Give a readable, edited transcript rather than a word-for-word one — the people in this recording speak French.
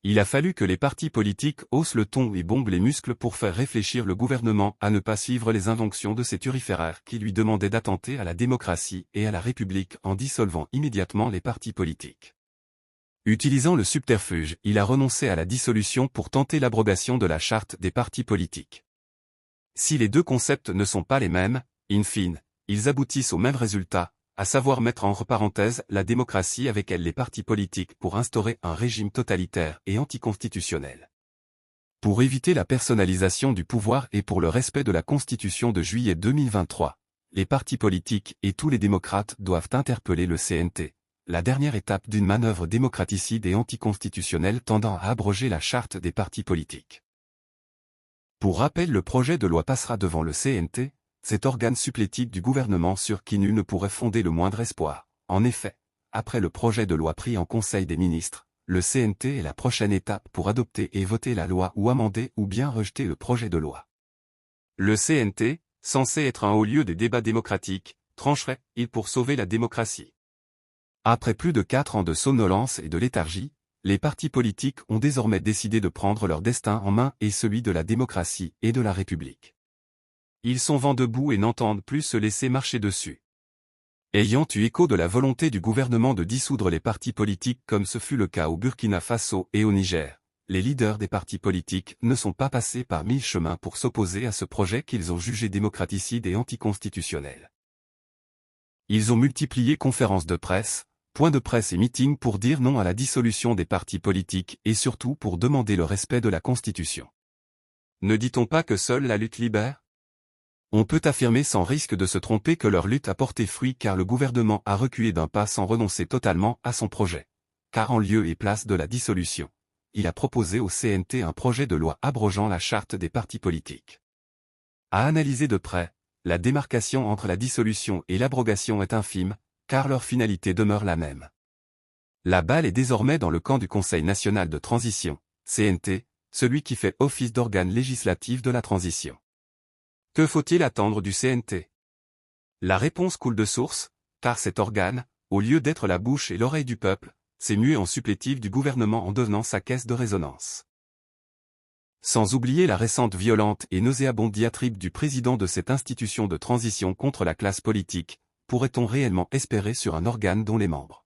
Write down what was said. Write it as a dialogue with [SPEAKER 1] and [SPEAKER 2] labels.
[SPEAKER 1] Il a fallu que les partis politiques haussent le ton et bombent les muscles pour faire réfléchir le gouvernement à ne pas suivre les injonctions de ces turiféraires qui lui demandaient d'attenter à la démocratie et à la République en dissolvant immédiatement les partis politiques. Utilisant le subterfuge, il a renoncé à la dissolution pour tenter l'abrogation de la charte des partis politiques. Si les deux concepts ne sont pas les mêmes, in fine, ils aboutissent au même résultat, à savoir mettre entre parenthèses la démocratie avec elle les partis politiques pour instaurer un régime totalitaire et anticonstitutionnel. Pour éviter la personnalisation du pouvoir et pour le respect de la Constitution de juillet 2023, les partis politiques et tous les démocrates doivent interpeller le CNT, la dernière étape d'une manœuvre démocraticide et anticonstitutionnelle tendant à abroger la charte des partis politiques. Pour rappel, le projet de loi passera devant le CNT, cet organe supplétif du gouvernement sur qui nul ne pourrait fonder le moindre espoir. En effet, après le projet de loi pris en Conseil des ministres, le CNT est la prochaine étape pour adopter et voter la loi ou amender ou bien rejeter le projet de loi. Le CNT, censé être un haut lieu des débats démocratiques, trancherait-il pour sauver la démocratie? Après plus de 4 ans de somnolence et de léthargie, les partis politiques ont désormais décidé de prendre leur destin en main et celui de la démocratie et de la République. Ils sont vent debout et n'entendent plus se laisser marcher dessus. Ayant eu écho de la volonté du gouvernement de dissoudre les partis politiques comme ce fut le cas au Burkina Faso et au Niger, les leaders des partis politiques ne sont pas passés par 1000 chemins pour s'opposer à ce projet qu'ils ont jugé démocraticide et anticonstitutionnel. Ils ont multiplié conférences de presse, points de presse et meetings pour dire non à la dissolution des partis politiques et surtout pour demander le respect de la Constitution. Ne dit-on pas que seule la lutte libère? On peut affirmer sans risque de se tromper que leur lutte a porté fruit car le gouvernement a reculé d'un pas sans renoncer totalement à son projet. Car en lieu et place de la dissolution, il a proposé au CNT un projet de loi abrogeant la charte des partis politiques. À analyser de près, la démarcation entre la dissolution et l'abrogation est infime, car leur finalité demeure la même. La balle est désormais dans le camp du Conseil national de transition, CNT, celui qui fait office d'organe législatif de la transition. Que faut-il attendre du CNT? La réponse coule de source, car cet organe, au lieu d'être la bouche et l'oreille du peuple, s'est mué en supplétif du gouvernement en devenant sa caisse de résonance. Sans oublier la récente violente et nauséabonde diatribe du président de cette institution de transition contre la classe politique, pourrait-on réellement espérer sur un organe dont les membres